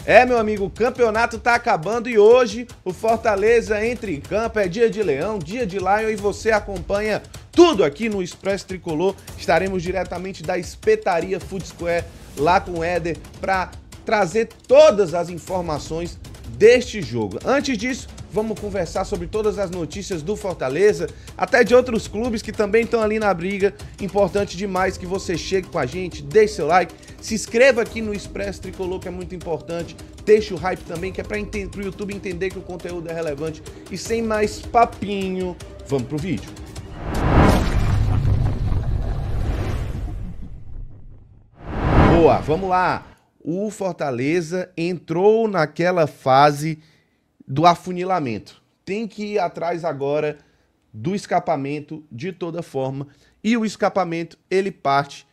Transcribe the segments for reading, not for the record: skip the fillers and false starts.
É, meu amigo, o campeonato tá acabando e hoje o Fortaleza entra em campo. É dia de Leão, dia de Lion e você acompanha tudo aqui no Expresso Tricolor. Estaremos diretamente da Espetaria Food Square lá com o Éder para trazer todas as informações deste jogo. Antes disso, vamos conversar sobre todas as notícias do Fortaleza, até de outros clubes que também estão ali na briga. Importante demais que você chegue com a gente, deixe seu like, se inscreva aqui no Expresso Tricolor, que é muito importante. Deixe o hype também, que é para o YouTube entender que o conteúdo é relevante. E sem mais papinho, vamos pro vídeo. Boa, vamos lá. O Fortaleza entrou naquela fase do afunilamento. Tem que ir atrás agora do escapamento de toda forma. E o escapamento, ele parte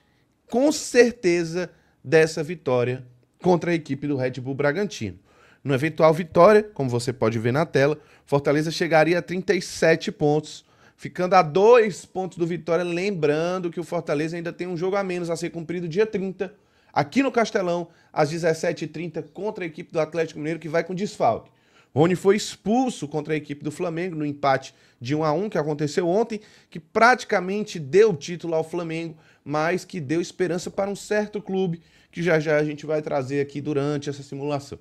com certeza dessa vitória contra a equipe do Red Bull Bragantino. No eventual vitória, como você pode ver na tela, Fortaleza chegaria a 37 pontos, ficando a 2 pontos do Vitória. Lembrando que o Fortaleza ainda tem um jogo a menos a ser cumprido dia 30, aqui no Castelão, às 17h30, contra a equipe do Atlético Mineiro, que vai com desfalque. Rony foi expulso contra a equipe do Flamengo no empate de 1-1 que aconteceu ontem, que praticamente deu o título ao Flamengo, mas que deu esperança para um certo clube, que já já a gente vai trazer aqui durante essa simulação.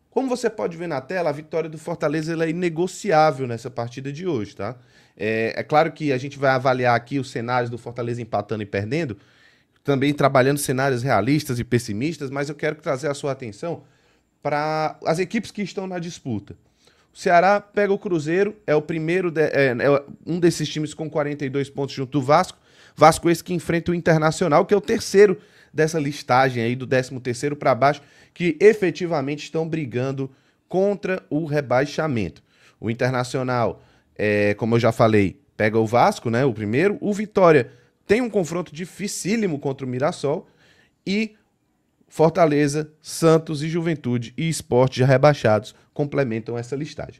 Como você pode ver na tela, a vitória do Fortaleza ela é inegociável nessa partida de hoje, tá? É claro que a gente vai avaliar aqui os cenários do Fortaleza empatando e perdendo, também trabalhando cenários realistas e pessimistas, mas eu quero trazer a sua atenção para as equipes que estão na disputa. O Ceará pega o Cruzeiro, é o primeiro, um desses times com 42 pontos junto do Vasco. Vasco esse que enfrenta o Internacional, que é o terceiro dessa listagem aí, do 13º para baixo, que efetivamente estão brigando contra o rebaixamento. O Internacional, como eu já falei, pega o Vasco, né, o primeiro. O Vitória tem um confronto dificílimo contra o Mirassol e Fortaleza, Santos e Juventude e Sport já rebaixados complementam essa listagem.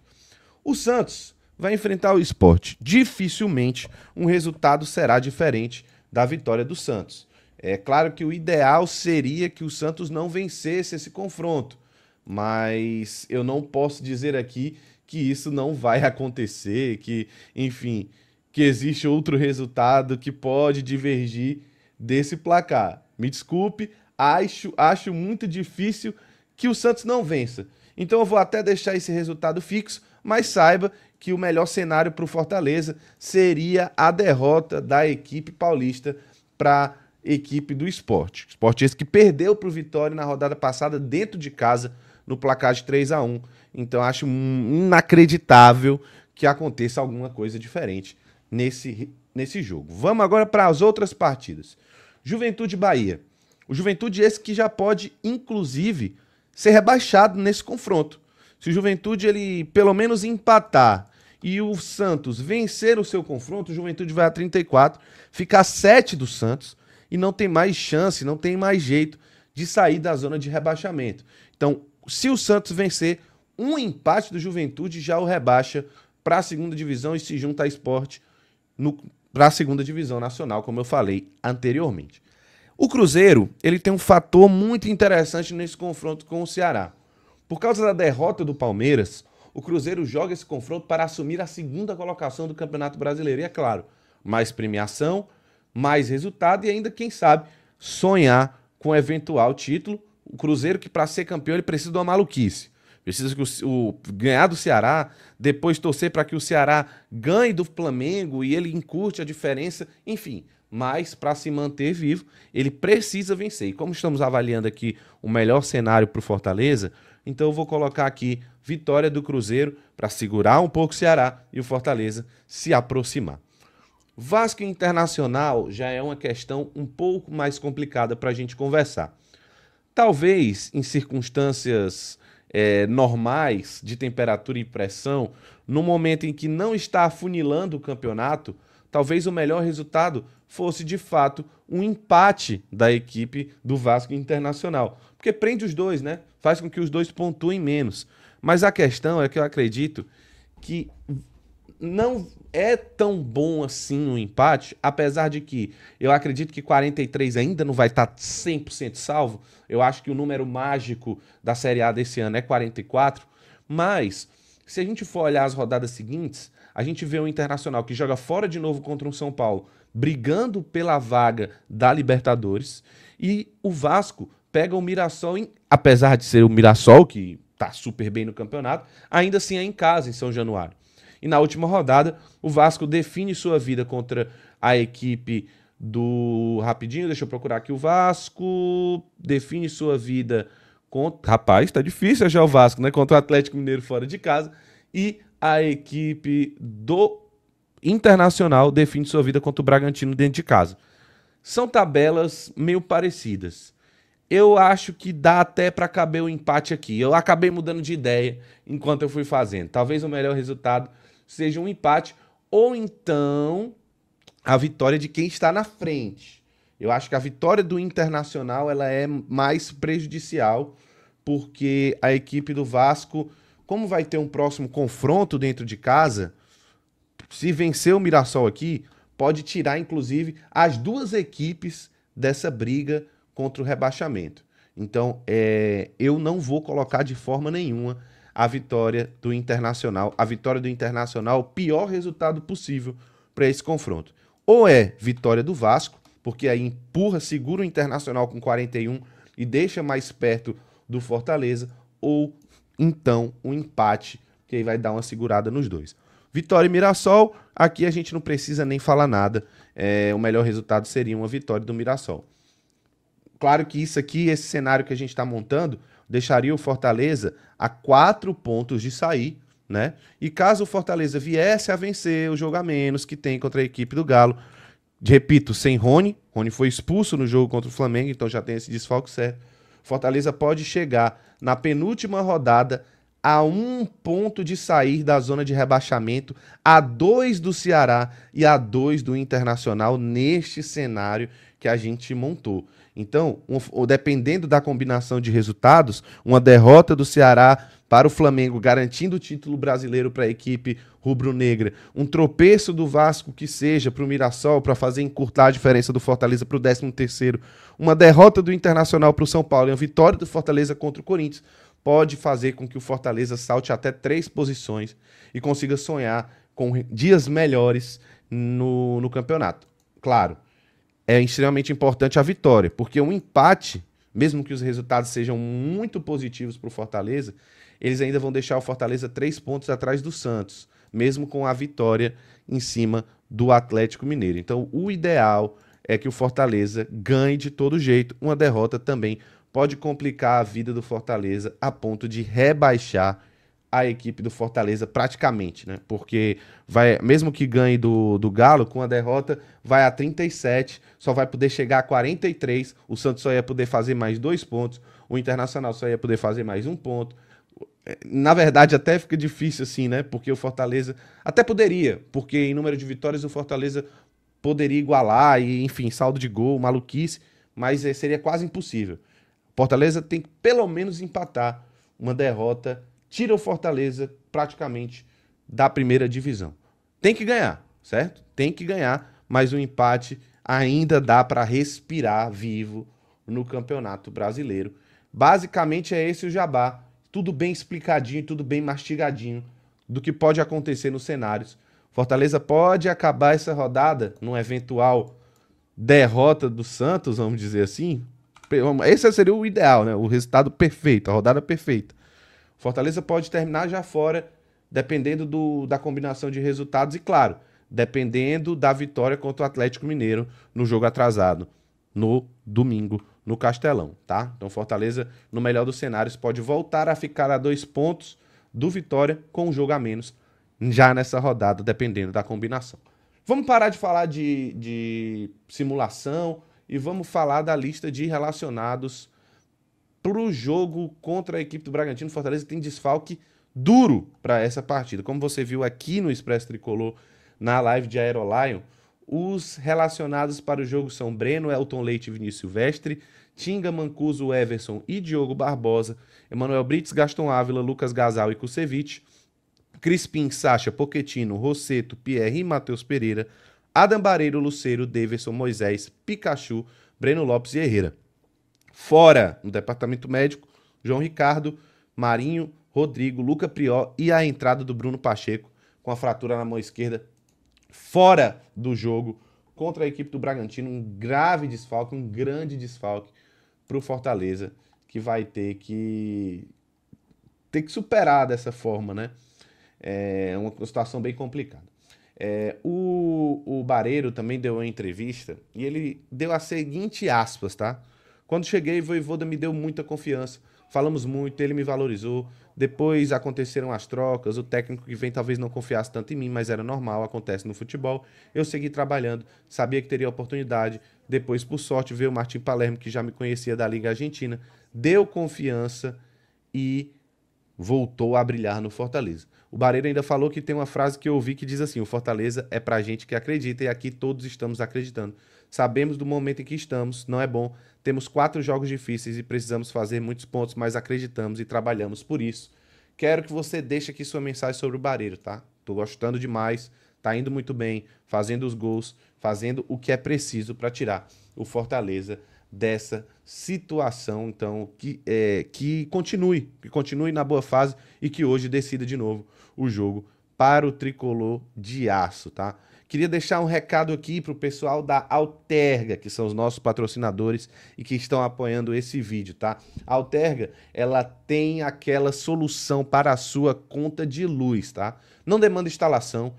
O Santos vai enfrentar o Sport. Dificilmente um resultado será diferente da vitória do Santos. É claro que o ideal seria que o Santos não vencesse esse confronto, mas eu não posso dizer aqui que isso não vai acontecer, que, enfim, que existe outro resultado que pode divergir desse placar. Me desculpe, acho muito difícil que o Santos não vença. Então eu vou até deixar esse resultado fixo, mas saiba que o melhor cenário para o Fortaleza seria a derrota da equipe paulista para a equipe do Sport. Sport esse que perdeu para o Vitória na rodada passada dentro de casa no placar de 3-1. Então acho inacreditável que aconteça alguma coisa diferente nesse jogo. Vamos agora para as outras partidas. Juventude e Bahia. O Juventude esse que já pode, inclusive, ser rebaixado nesse confronto. Se o Juventude ele pelo menos empatar e o Santos vencer o seu confronto, o Juventude vai a 34, fica a 7 do Santos e não tem mais chance, não tem mais jeito de sair da zona de rebaixamento. Então, se o Santos vencer, um empate do Juventude já o rebaixa para a segunda divisão e se junta a Sport para a segunda divisão nacional, como eu falei anteriormente. O Cruzeiro, ele tem um fator muito interessante nesse confronto com o Ceará. Por causa da derrota do Palmeiras, o Cruzeiro joga esse confronto para assumir a segunda colocação do Campeonato Brasileiro. E é claro, mais premiação, mais resultado e ainda, quem sabe, sonhar com o eventual título. O Cruzeiro que para ser campeão ele precisa de uma maluquice. Precisa ganhar do Ceará, depois torcer para que o Ceará ganhe do Flamengo e ele encurte a diferença, enfim. Mas para se manter vivo, ele precisa vencer. E como estamos avaliando aqui o melhor cenário para o Fortaleza, então eu vou colocar aqui vitória do Cruzeiro para segurar um pouco o Ceará e o Fortaleza se aproximar. Vasco e Internacional já é uma questão um pouco mais complicada para a gente conversar. Talvez em circunstâncias normais de temperatura e pressão, no momento em que não está afunilando o campeonato, talvez o melhor resultado fosse, de fato, um empate da equipe do Vasco Internacional. Porque prende os dois, né? Faz com que os dois pontuem menos. Mas a questão é que eu acredito que não é tão bom assim o empate, apesar de que eu acredito que 43 ainda não vai estar 100% salvo. Eu acho que o número mágico da Série A desse ano é 44, mas se a gente for olhar as rodadas seguintes, a gente vê o Internacional que joga fora de novo contra um São Paulo, brigando pela vaga da Libertadores, e o Vasco pega o Mirassol, apesar de ser o Mirassol, que tá super bem no campeonato, ainda assim é em casa, em São Januário. E na última rodada, o Vasco define sua vida contra a equipe do... Rapidinho, deixa eu procurar aqui o Vasco. Define sua vida contra... Rapaz, tá difícil achar o Vasco, né? Contra o Atlético Mineiro fora de casa. E a equipe do Internacional define sua vida contra o Bragantino dentro de casa. São tabelas meio parecidas. Eu acho que dá até para caber o empate aqui. Eu acabei mudando de ideia enquanto eu fui fazendo. Talvez o melhor resultado seja um empate ou então a vitória de quem está na frente. Eu acho que a vitória do Internacional ela é mais prejudicial porque a equipe do Vasco, como vai ter um próximo confronto dentro de casa, se vencer o Mirassol aqui, pode tirar inclusive as duas equipes dessa briga contra o rebaixamento. Então, eu não vou colocar de forma nenhuma a vitória do Internacional. A vitória do Internacional, o pior resultado possível para esse confronto. Ou é vitória do Vasco, porque aí empurra, segura o Internacional com 41 e deixa mais perto do Fortaleza, ou então um empate, que aí vai dar uma segurada nos dois. Vitória e Mirassol, aqui a gente não precisa nem falar nada. O melhor resultado seria uma vitória do Mirassol. Claro que isso aqui, esse cenário que a gente está montando, deixaria o Fortaleza a 4 pontos de sair, né? E caso o Fortaleza viesse a vencer o jogo a menos que tem contra a equipe do Galo, repito, sem Rony foi expulso no jogo contra o Flamengo, então já tem esse desfalque certo. Fortaleza pode chegar na penúltima rodada a 1 ponto de sair da zona de rebaixamento, a 2 do Ceará e a 2 do Internacional neste cenário que a gente montou. Então, dependendo da combinação de resultados, uma derrota do Ceará para o Flamengo, garantindo o título brasileiro para a equipe rubro-negra, um tropeço do Vasco que seja para o Mirassol, para fazer encurtar a diferença do Fortaleza para o 13º, uma derrota do Internacional para o São Paulo e uma vitória do Fortaleza contra o Corinthians, pode fazer com que o Fortaleza salte até 3 posições e consiga sonhar com dias melhores no campeonato. Claro, é extremamente importante a vitória, porque um empate, mesmo que os resultados sejam muito positivos para o Fortaleza, eles ainda vão deixar o Fortaleza 3 pontos atrás do Santos, mesmo com a vitória em cima do Atlético Mineiro. Então, o ideal é que o Fortaleza ganhe de todo jeito. Uma derrota também pode complicar a vida do Fortaleza a ponto de rebaixar a equipe do Fortaleza praticamente, né? Porque mesmo que ganhe do Galo, com a derrota, vai a 37, só vai poder chegar a 43, o Santos só ia poder fazer mais 2 pontos, o Internacional só ia poder fazer mais 1 ponto. Na verdade, até fica difícil assim, né? Porque o Fortaleza até poderia, porque em número de vitórias o Fortaleza poderia igualar, e enfim, saldo de gol, maluquice, mas seria quase impossível. Fortaleza tem que pelo menos empatar. Uma derrota tira o Fortaleza praticamente da primeira divisão. Tem que ganhar, certo? Tem que ganhar, mas o empate ainda dá para respirar vivo no Campeonato Brasileiro. Basicamente é esse o jabá. Tudo bem explicadinho, tudo bem mastigadinho do que pode acontecer nos cenários. Fortaleza pode acabar essa rodada numa eventual derrota do Santos, vamos dizer assim. Esse seria o ideal, né? O resultado perfeito, a rodada perfeita. Fortaleza pode terminar já fora, dependendo da combinação de resultados e, claro, dependendo da vitória contra o Atlético Mineiro no jogo atrasado, no domingo, no Castelão, tá? Então, Fortaleza, no melhor dos cenários, pode voltar a ficar a 2 pontos do Vitória com um jogo a menos já nessa rodada, dependendo da combinação. Vamos parar de falar de simulação e vamos falar da lista de relacionados para o jogo contra a equipe do Bragantino. Fortaleza tem desfalque duro para essa partida. Como você viu aqui no Expresso Tricolor, na live de Aerolion, os relacionados para o jogo são Breno, Elton Leite e Vinícius Silvestre, Tinga, Mancuso, Everson e Diogo Barbosa, Emanuel Brites, Gaston Ávila, Lucas Gasal e Kusevich, Crispim, Sacha, Pochettino, Rosseto, Pierre e Matheus Pereira, Adam Barreiro, Luceiro, Daverson, Moisés, Pikachu, Breno Lopes e Herrera. Fora no departamento médico, João Ricardo, Marinho, Rodrigo, Luca Prió e a entrada do Bruno Pacheco com a fratura na mão esquerda fora do jogo contra a equipe do Bragantino. Um grave desfalque, um grande desfalque para o Fortaleza, que vai ter que superar dessa forma, né? É uma situação bem complicada. O Barreiro também deu uma entrevista e ele deu a seguinte aspas, tá? Quando cheguei, o Vojvoda me deu muita confiança, falamos muito, ele me valorizou, depois aconteceram as trocas, o técnico que vem talvez não confiasse tanto em mim, mas era normal, acontece no futebol, eu segui trabalhando, sabia que teria oportunidade, depois por sorte veio o Martim Palermo, que já me conhecia da Liga Argentina, deu confiança e voltou a brilhar no Fortaleza. O Barreiro ainda falou que tem uma frase que eu ouvi que diz assim: o Fortaleza é pra gente que acredita e aqui todos estamos acreditando. Sabemos do momento em que estamos, não é bom, temos 4 jogos difíceis e precisamos fazer muitos pontos, mas acreditamos e trabalhamos por isso. Quero que você deixe aqui sua mensagem sobre o Barreiro, tá? Tô gostando demais, tá indo muito bem, fazendo os gols, fazendo o que é preciso para tirar o Fortaleza dessa situação, então, que continue na boa fase e que hoje decida de novo o jogo para o tricolor de aço, tá? Queria deixar um recado aqui para o pessoal da Alterga, que são os nossos patrocinadores e que estão apoiando esse vídeo, tá? A Alterga, ela tem aquela solução para a sua conta de luz, tá? Não demanda instalação.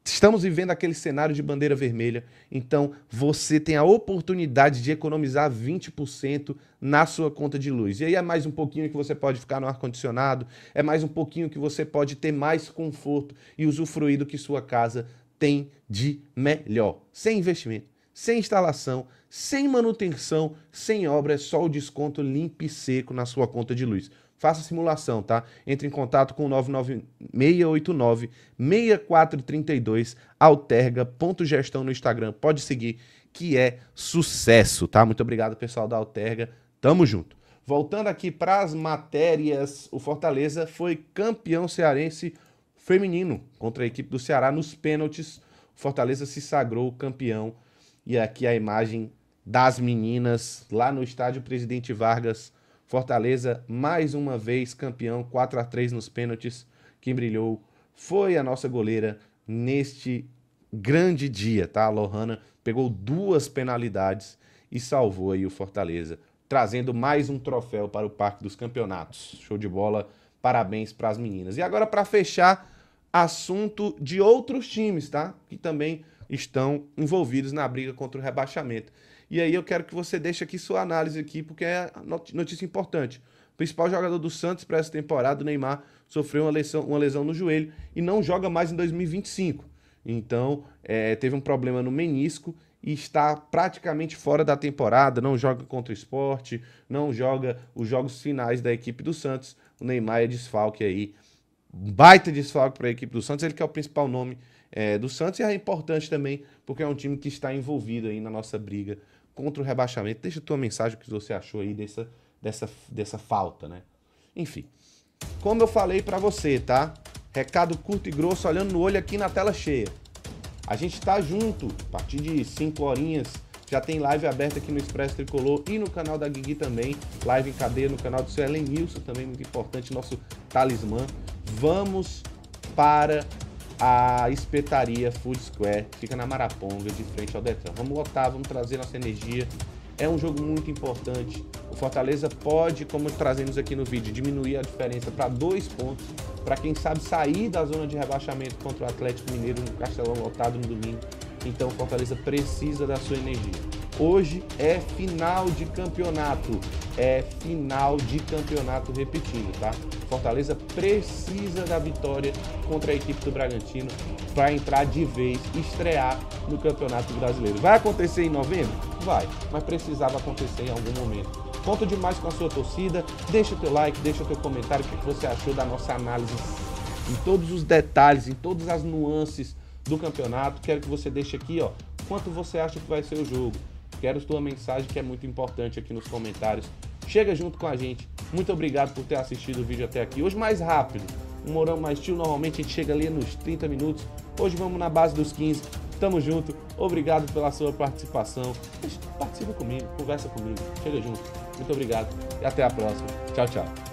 Estamos vivendo aquele cenário de bandeira vermelha, então você tem a oportunidade de economizar 20% na sua conta de luz. E aí é mais um pouquinho que você pode ficar no ar-condicionado, é mais um pouquinho que você pode ter mais conforto e usufruir do que sua casa tem de melhor. Sem investimento, sem instalação, sem manutenção, sem obra, é só o desconto limpo e seco na sua conta de luz. Faça a simulação, tá? Entre em contato com o 99689-6432, alterga.gestão no Instagram. Pode seguir, que é sucesso, tá? Muito obrigado, pessoal da Alterga. Tamo junto. Voltando aqui para as matérias, o Fortaleza foi campeão cearense feminino contra a equipe do Ceará nos pênaltis. O Fortaleza se sagrou campeão. E aqui a imagem das meninas lá no estádio Presidente Vargas. Fortaleza, mais uma vez, campeão, 4-3 nos pênaltis. Quem brilhou foi a nossa goleira neste grande dia, tá? A Lohana pegou 2 penalidades e salvou aí o Fortaleza, trazendo mais um troféu para o Parque dos Campeonatos. Show de bola, parabéns para as meninas. E agora, para fechar, assunto de outros times, tá? Que também estão envolvidos na briga contra o rebaixamento. E aí eu quero que você deixe aqui sua análise aqui, porque é notícia importante. O principal jogador do Santos para essa temporada, o Neymar, sofreu uma lesão no joelho e não joga mais em 2025. Então, teve um problema no menisco e está praticamente fora da temporada, não joga contra o Sport, não joga os jogos finais da equipe do Santos. O Neymar é desfalque aí, baita desfalque para a equipe do Santos, ele que é o principal nome do Santos e é importante também, porque é um time que está envolvido aí na nossa briga contra o rebaixamento. Deixa a tua mensagem, o que você achou aí dessa falta, né? Enfim, como eu falei pra você, tá? Recado curto e grosso, olhando no olho aqui na tela cheia. A gente tá junto, a partir de 5 horinhas, já tem live aberta aqui no Expresso Tricolor e no canal da Guigui também, live em cadeia no canal do seu Elenilson, também muito importante, nosso talismã. Vamos para a espetaria Food Square, fica na Maraponga, de frente ao Detran. Vamos lotar, vamos trazer nossa energia. É um jogo muito importante. O Fortaleza pode, como trazemos aqui no vídeo, diminuir a diferença para 2 pontos, para quem sabe sair da zona de rebaixamento contra o Atlético Mineiro no Castelão lotado no domingo. Então o Fortaleza precisa da sua energia. Hoje é final de campeonato. Repetindo, tá? Fortaleza precisa da vitória contra a equipe do Bragantino para entrar de vez, estrear no Campeonato Brasileiro. Vai acontecer em novembro? Vai, mas precisava acontecer em algum momento. Conto demais com a sua torcida, deixa o teu like, deixa o teu comentário, o que você achou da nossa análise em todos os detalhes, em todas as nuances do campeonato. Quero que você deixe aqui, ó, quanto você acha que vai ser o jogo. Quero sua mensagem, que é muito importante aqui nos comentários. Chega junto com a gente. Muito obrigado por ter assistido o vídeo até aqui. Hoje mais rápido. Um Morango Mais Chill, normalmente a gente chega ali nos 30 minutos. Hoje vamos na base dos 15. Tamo junto. Obrigado pela sua participação. Participa comigo, conversa comigo. Chega junto. Muito obrigado e até a próxima. Tchau, tchau.